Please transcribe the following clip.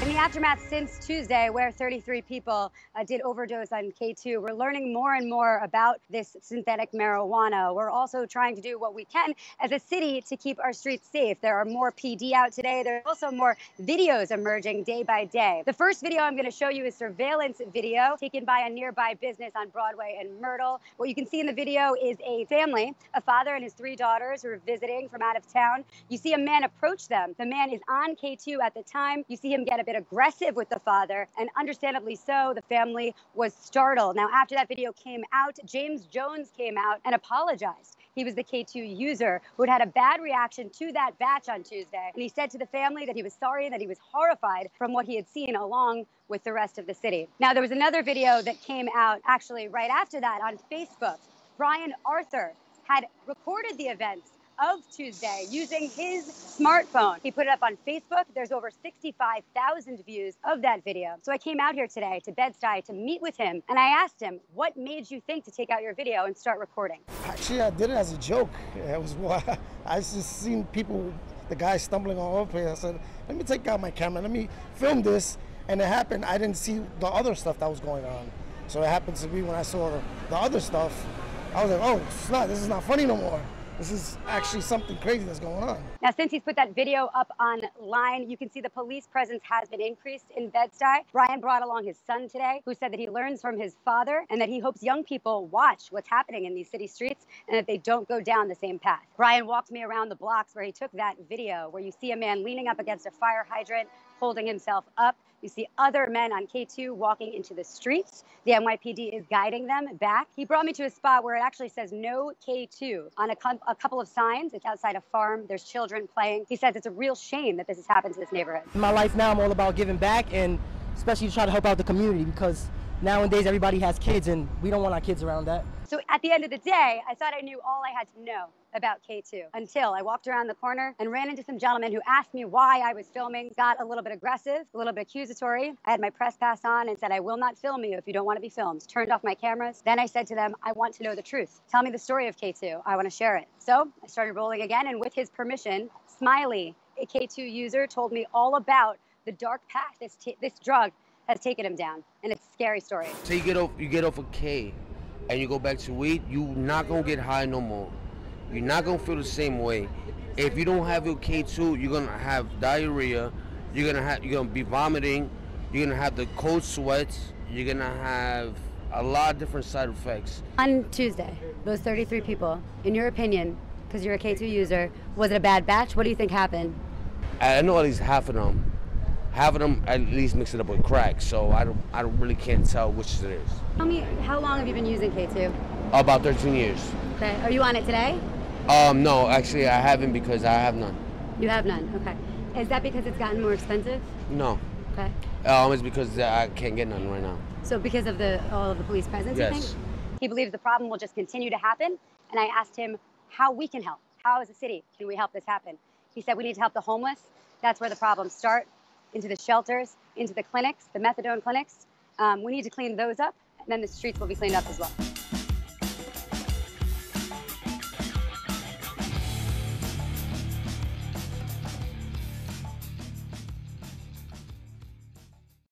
In the aftermath since Tuesday, where 33 people did overdose on K2, we're learning more and more about this synthetic marijuana. We're also trying to do what we can as a city to keep our streets safe. There are more PD out today. There's also more videos emerging day by day. The first video I'm going to show you is surveillance video taken by a nearby business on Broadway and Myrtle. What you can see in the video is a family, a father and his 3 daughters who are visiting from out of town. You see a man approach them. The man is on K2 at the time. You see him get a bit aggressive with the father, and understandably so, the family was startled. Now, after that video came out, James Jones came out and apologized. He was the K2 user who had had a bad reaction to that batch on Tuesday. And he said to the family that he was sorry and that he was horrified from what he had seen along with the rest of the city. Now, there was another video that came out actually right after that on Facebook. Brian Arthur had recorded the events of Tuesday using his smartphone. He put it up on Facebook. There's over 65,000 views of that video. So I came out here today to Bed-Stuy to meet with him, and I asked him, what made you think to take out your video and start recording? Actually, I did it as a joke. It was why I just seen people, the guy stumbling all over the place. I said, let me take out my camera, let me film this. And it happened, I didn't see the other stuff that was going on. So it happened to be when I saw the other stuff, I was like, oh, snap, this is not funny no more. This is actually something crazy that's going on. Now, since he's put that video up online, you can see the police presence has been increased in Bed-Stuy. Brian brought along his son today, who said that he learns from his father and that he hopes young people watch what's happening in these city streets and that they don't go down the same path. Brian walked me around the blocks where he took that video, where you see a man leaning up against a fire hydrant, holding himself up. You see other men on K2 walking into the streets. The NYPD is guiding them back. He brought me to a spot where it actually says no K2 on a couple of signs. It's outside a farm. There's children playing. He says it's a real shame that this has happened to this neighborhood. In my life now, I'm all about giving back, and especially to try to help out the community, because nowadays everybody has kids and we don't want our kids around that. So at the end of the day, I thought I knew all I had to know about K2 until I walked around the corner and ran into some gentlemen who asked me why I was filming, got a little bit aggressive, a little bit accusatory. I had my press pass on and said, I will not film you if you don't want to be filmed. Turned off my cameras. Then I said to them, I want to know the truth. Tell me the story of K2. I want to share it. So I started rolling again, and with his permission, Smiley, a K2 user, told me all about the dark path this drug has taken him down, and it's a scary story. So you get off a K and you go back to weed, you're not gonna get high no more. You're not gonna feel the same way. If you don't have your K2, you're gonna have diarrhea, you're gonna be vomiting, you're gonna have the cold sweats, you're gonna have a lot of different side effects. On Tuesday, those 33 people, in your opinion, because you're a K2 user, was it a bad batch? What do you think happened? I know at least half of them at least mix it up with crack, so I don't really can't tell which it is. Tell me, how long have you been using K2? About 13 years. Okay, are you on it today? No, actually I haven't, because I have none. You have none, okay. Is that because it's gotten more expensive? No. Okay. It's because I can't get none right now. So because of all of the police presence, yes. You think? He believes the problem will just continue to happen, and I asked him how we can help. How, as a city, can we help this happen? He said we need to help the homeless. That's where the problems start. Into the shelters, into the clinics, the methadone clinics. We need to clean those up, and then the streets will be cleaned up as well.